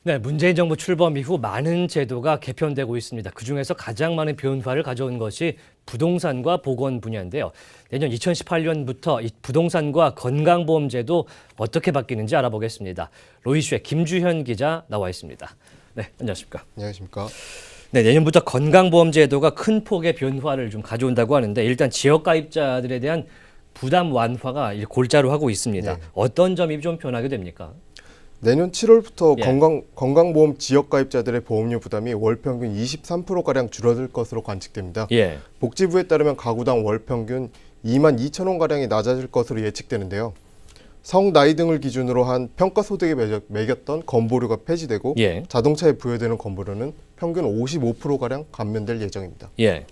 네, 문재인 정부 출범 이후 많은 제도가 개편되고 있습니다. 그중에서 가장 많은 변화를 가져온 것이 부동산과 보건 분야인데요. 내년 2018년부터 이 부동산과 건강보험제도 어떻게 바뀌는지 알아보겠습니다. 로이슈의 김주현 기자 나와 있습니다. 네, 안녕하십니까. 안녕하십니까. 네, 내년부터 건강보험제도가 큰 폭의 변화를 좀 가져온다고 하는데 일단 지역가입자들에 대한 부담 완화가 골자로 하고 있습니다. 네. 어떤 점이 좀 변하게 됩니까? 내년 7월부터 예. 건강보험 지역가입자들의 보험료 부담이 월 평균 23%가량 줄어들 것으로 관측됩니다. 예. 복지부에 따르면 가구당 월 평균 2만 2천 원가량이 낮아질 것으로 예측되는데요. 성, 나이 등을 기준으로 한 평가소득에 매겼던 건보료가 폐지되고 예. 자동차에 부여되는 건보료는 평균 55%가량 감면될 예정입니다. 예.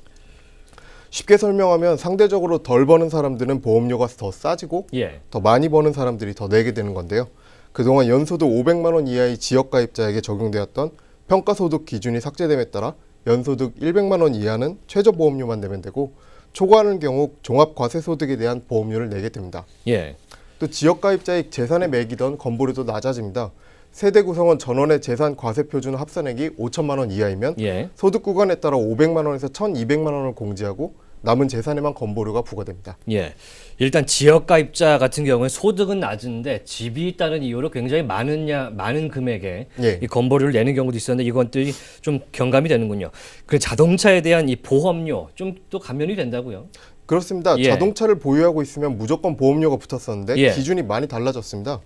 쉽게 설명하면 상대적으로 덜 버는 사람들은 보험료가 더 싸지고 예. 더 많이 버는 사람들이 더 내게 되는 건데요. 그동안 연소득 500만 원 이하의 지역가입자에게 적용되었던 평가소득 기준이 삭제됨에 따라 연소득 100만 원 이하는 최저보험료만 내면 되고 초과하는 경우 종합과세소득에 대한 보험료를 내게 됩니다. 예. 또 지역가입자의 재산에 매기던 건보료도 낮아집니다. 세대 구성원 전원의 재산 과세 표준 합산액이 5천만 원 이하이면 예. 소득 구간에 따라 500만 원에서 1,200만 원을 공제하고 남은 재산에만 건보료가 부과됩니다. 예. 일단 지역가입자 같은 경우는 소득은 낮은데 집이 있다는 이유로 굉장히 많은 금액의 예. 이 건보료를 내는 경우도 있었는데 이것들이 좀 경감이 되는군요. 그 자동차에 대한 이 보험료 좀 또 감면이 된다고요? 그렇습니다. 예. 자동차를 보유하고 있으면 무조건 보험료가 붙었었는데 예. 기준이 많이 달라졌습니다.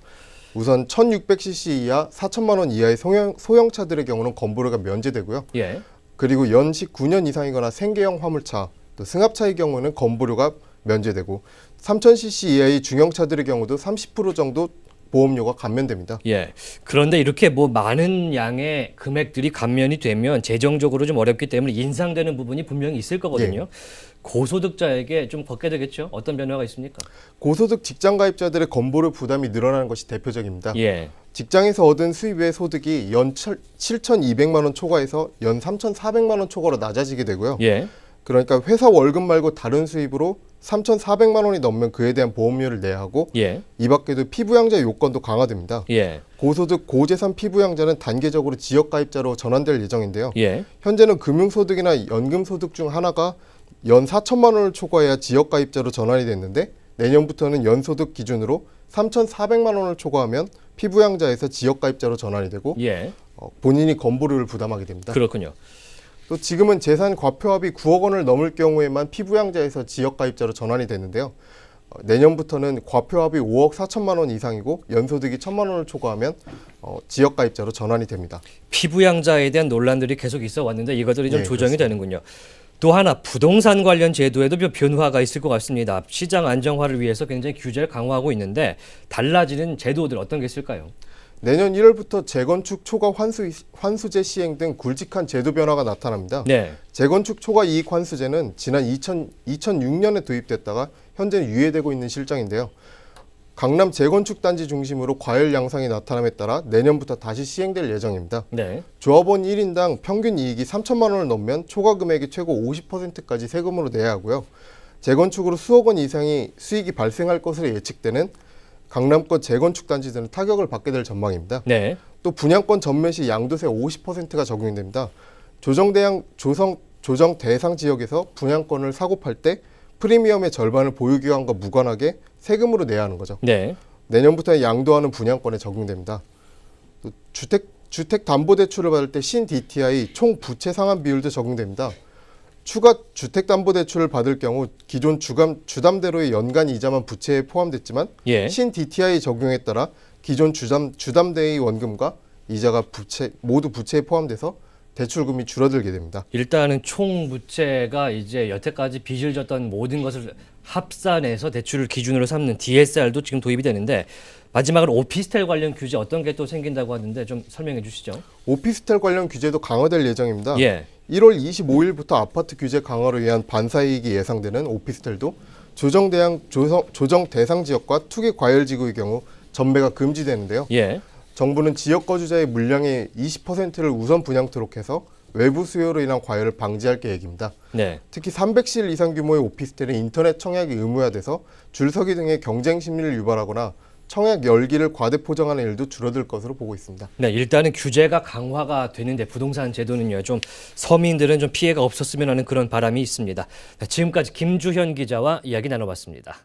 우선 1600cc 이하 4천만 원 이하의 소형차들의 경우는 건보료가 면제되고요. 예. 그리고 연식 9년 이상이거나 생계형 화물차, 또 승합차의 경우는 건보료가 면제되고 3000cc 이하의 중형차들의 경우도 30% 정도 보험료가 감면됩니다. 예. 그런데 이렇게 뭐 많은 양의 금액들이 감면이 되면 재정적으로 좀 어렵기 때문에 인상되는 부분이 분명히 있을 거거든요. 고소득자에게 좀 걷게 되겠죠? 어떤 변화가 있습니까? 고소득 직장 가입자들의 건보료 부담이 늘어나는 것이 대표적입니다. 예. 직장에서 얻은 수입 외 소득이 연 7,200만 원 초과해서 연 3,400만 원 초과로 낮아지게 되고요. 예. 그러니까 회사 월급 말고 다른 수입으로 3,400만 원이 넘으면 그에 대한 보험료를 내야 하고 예. 이 밖에도 피부양자 요건도 강화됩니다. 예. 고소득 고재산 피부양자는 단계적으로 지역가입자로 전환될 예정인데요. 예. 현재는 금융소득이나 연금소득 중 하나가 연 4천만 원을 초과해야 지역가입자로 전환이 됐는데 내년부터는 연소득 기준으로 3,400만 원을 초과하면 피부양자에서 지역가입자로 전환이 되고 예. 본인이 건보료를 부담하게 됩니다. 그렇군요. 또 지금은 재산 과표합이 9억 원을 넘을 경우에만 피부양자에서 지역가입자로 전환이 되는데요. 내년부터는 과표합이 5억 4천만 원 이상이고 연소득이 1,000만 원을 초과하면 지역가입자로 전환이 됩니다. 피부양자에 대한 논란들이 계속 있어 왔는데 이것들이 좀 네, 조정이 그렇습니다. 되는군요. 또 하나 부동산 관련 제도에도 좀 변화가 있을 것 같습니다. 시장 안정화를 위해서 굉장히 규제를 강화하고 있는데 달라지는 제도들 어떤 게 있을까요? 내년 1월부터 재건축 초과 환수제 시행 등 굵직한 제도 변화가 나타납니다. 네. 재건축 초과 이익 환수제는 지난 2006년에 도입됐다가 현재는 유예되고 있는 실정인데요. 강남 재건축 단지 중심으로 과열 양상이 나타남에 따라 내년부터 다시 시행될 예정입니다. 네. 조합원 1인당 평균 이익이 3천만 원을 넘으면 초과 금액의 최고 50%까지 세금으로 내야 하고요. 재건축으로 수억 원 이상의 수익이 발생할 것으로 예측되는 강남권 재건축 단지들은 타격을 받게 될 전망입니다. 네. 또 분양권 전매 시 양도세 50%가 적용됩니다. 조정 대상 지역에서 분양권을 사고 팔 때 프리미엄의 절반을 보유기간과 무관하게 세금으로 내야 하는 거죠. 네. 내년부터 양도하는 분양권에 적용됩니다. 또 주택담보대출을 받을 때 신DTI 총 부채 상환 비율도 적용됩니다. 추가 주택담보대출을 받을 경우 기존 주담대로의 연간 이자만 부채에 포함됐지만 예. 신DTI 적용에 따라 기존 주담대의 원금과 이자가 모두 부채에 포함돼서 대출금이 줄어들게 됩니다. 일단은 총 부채가 이제 여태까지 빚을 졌던 모든 것을 합산해서 대출을 기준으로 삼는 DSR도 지금 도입이 되는데 마지막으로 오피스텔 관련 규제 어떤 게 또 생긴다고 하는데 좀 설명해 주시죠. 오피스텔 관련 규제도 강화될 예정입니다. 예. 1월 25일부터 아파트 규제 강화로 위한 반사이익이 예상되는 오피스텔도 조정 대상 지역과 투기 과열 지구의 경우 전매가 금지되는데요. 예. 정부는 지역 거주자의 물량의 20%를 우선 분양토록 해서 외부 수요로 인한 과열을 방지할 계획입니다. 네. 특히 300실 이상 규모의 오피스텔은 인터넷 청약이 의무화돼서 줄서기 등의 경쟁 심리를 유발하거나 청약 열기를 과대 포장하는 일도 줄어들 것으로 보고 있습니다. 네, 일단은 규제가 강화가 되는데 부동산 제도는요, 좀 서민들은 좀 피해가 없었으면 하는 그런 바람이 있습니다. 네, 지금까지 김주현 기자와 이야기 나눠봤습니다.